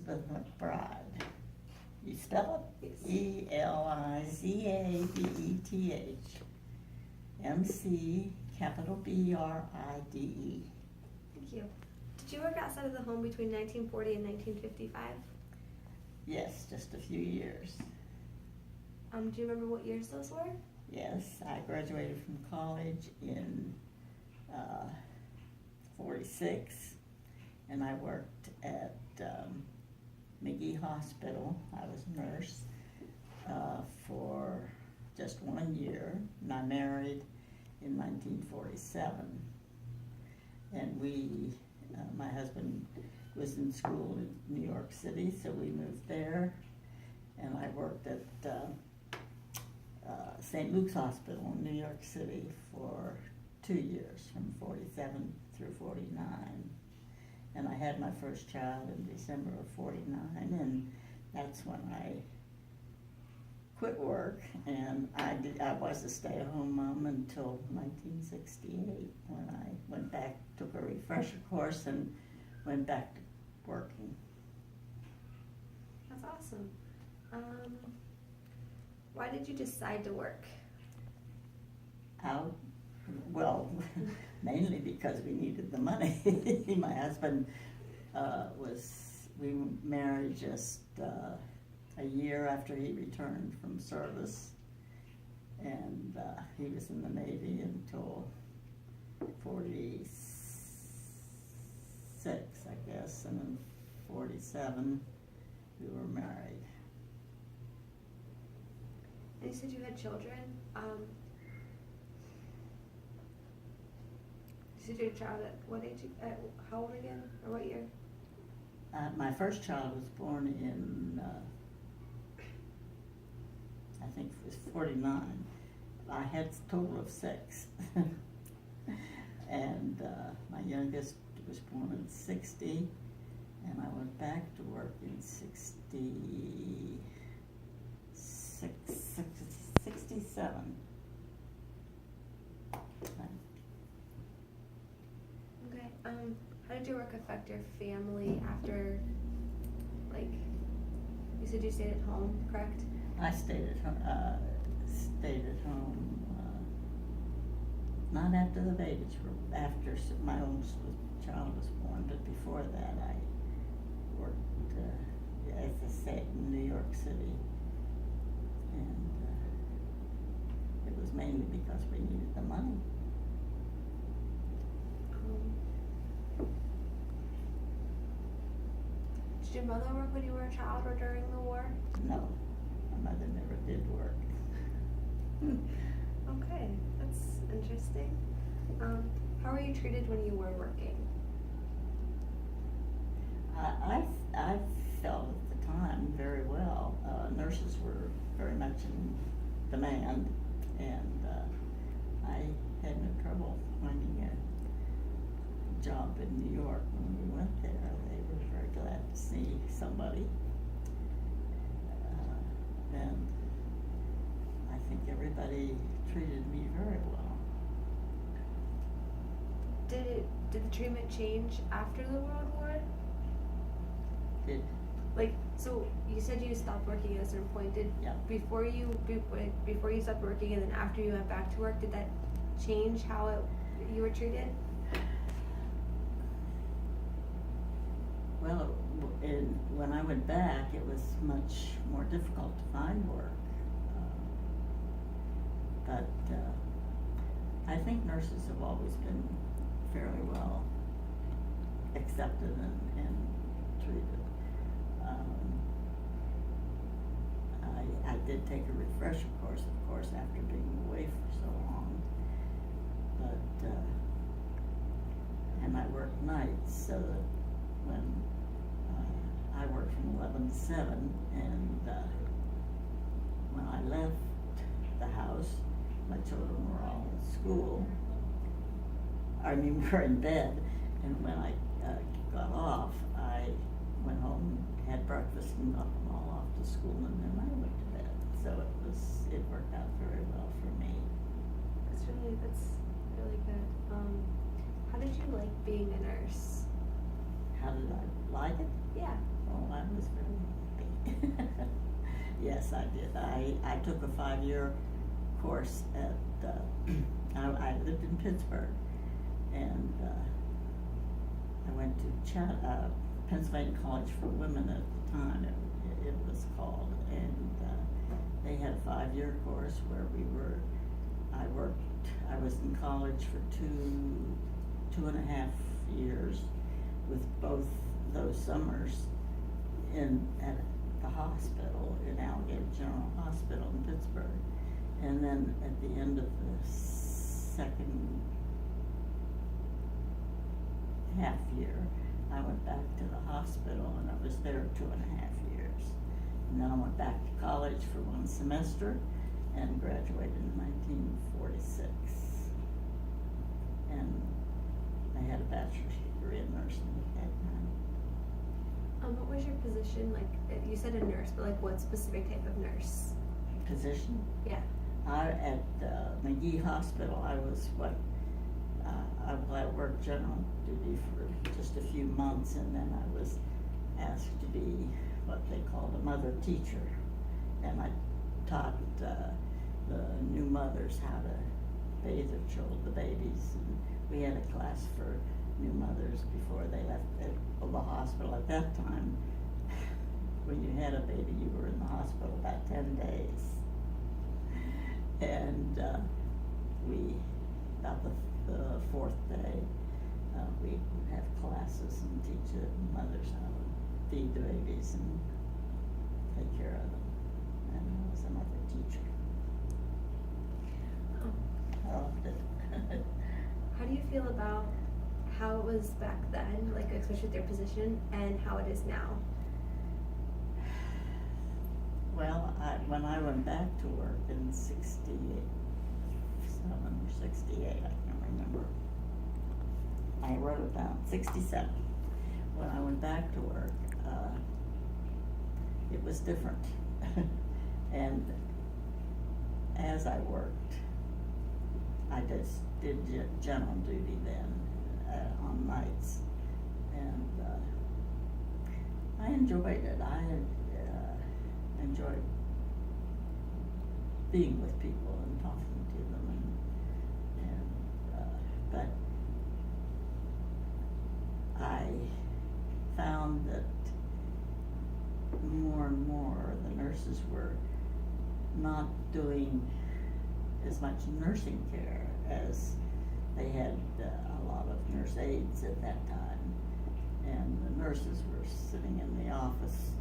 Elizabeth McBride. You spell it? Yes. Elizabeth, MC, capital BRIDE. Thank you. Did you work outside of the home between 1940 and 1955? Yes, just a few years. Do you remember what years those were? Yes, I graduated from college in 46, and I worked at McGee Hospital. I was a nurse for just 1 year, and I married in 1947. And my husband was in school in New York City, so we moved there, and I worked at St. Luke's Hospital in New York City for 2 years, from 47 through 49. And I had my first child in December of 49, and that's when I quit work, and I was a stay-at-home mom until 1968, when I went back, took a refresher course, and went back to working. That's awesome. Why did you decide to work? Out, well, mainly because we needed the money. My husband we married just a year after he returned from service, and he was in the Navy until 46, I guess, and in 47 we were married. And you said you had children. You said you had a child at what age? How old again? Or what year? My first child was born in, I think it was 49. I had a total of 6. And my youngest was born in 60, and I went back to work in 67. Okay. How did your work affect your family after, like, you said you stayed at home, correct? I stayed at home, not after the babies were, after my oldest child was born, but before that I worked, as I said, in New York City. And it was mainly because we needed the money. Did your mother work when you were a child or during the war? No, my mother never did work. Okay, that's interesting. How were you treated when you were working? I felt at the time very well. Nurses were very much in demand, and I had no trouble finding a job in New York when we went there. They were very glad to see somebody, and I think everybody treated me very well. Did the treatment change after the World War? Like, so you said you stopped working at a certain point. Yeah. Before you stopped working and then after you went back to work, did that change how you were treated? Well, when I went back, it was much more difficult to find work. But I think nurses have always been fairly well accepted and treated. I did take a refresher course, of course, after being away for so long. But, and I worked nights, so that when I worked from 11 to 7, and when I left the house, my children were all in school. Were in bed, and when I got off, I went home, had breakfast, and got them all off to school, and then I went to bed. So it worked out very well for me. That's really good. How did you like being a nurse? How did I like it? Yeah. Oh, I was Yes, I did. I took a 5-year course at, I lived in Pittsburgh, and I went to Pennsylvania College for Women at the time, it was called, and they had a 5-year course where I was in college for two and a half years, with both those summers at the hospital, in Allegheny General Hospital in Pittsburgh. And then at the end of the second half year, I went back to the hospital, and I was there 2.5 years. And then I went back to college for 1 semester and graduated in 1946. And I had a bachelor's degree in nursing at that time. What was your position? Like, you said a nurse, but like what specific type of nurse? Position? Yeah. At McGee Hospital, I was I worked general duty for just a few months, and then I was asked to be what they called a mother teacher, and I taught the new mothers how to bathe their children, the babies, and we had a class for new mothers before they left the hospital. At that time, when you had a baby, you were in the hospital about 10 days. And about the 4th day, we would have classes and teach the mothers how to feed the babies and take care of them. And I was a mother teacher. I loved it. How do you feel about how it was back then, like especially with your position, and how it is now? Well, when I went back to work in 67 or 68, I can't remember. I wrote it down, 67. When I went back to work, it was different. And as I worked, I just did general duty then on nights, and I enjoyed it. I enjoyed being with people and talking to them, but I found that more and more the nurses were not doing as much nursing care as they had a lot of nurse aides at that time, and the nurses were sitting in the office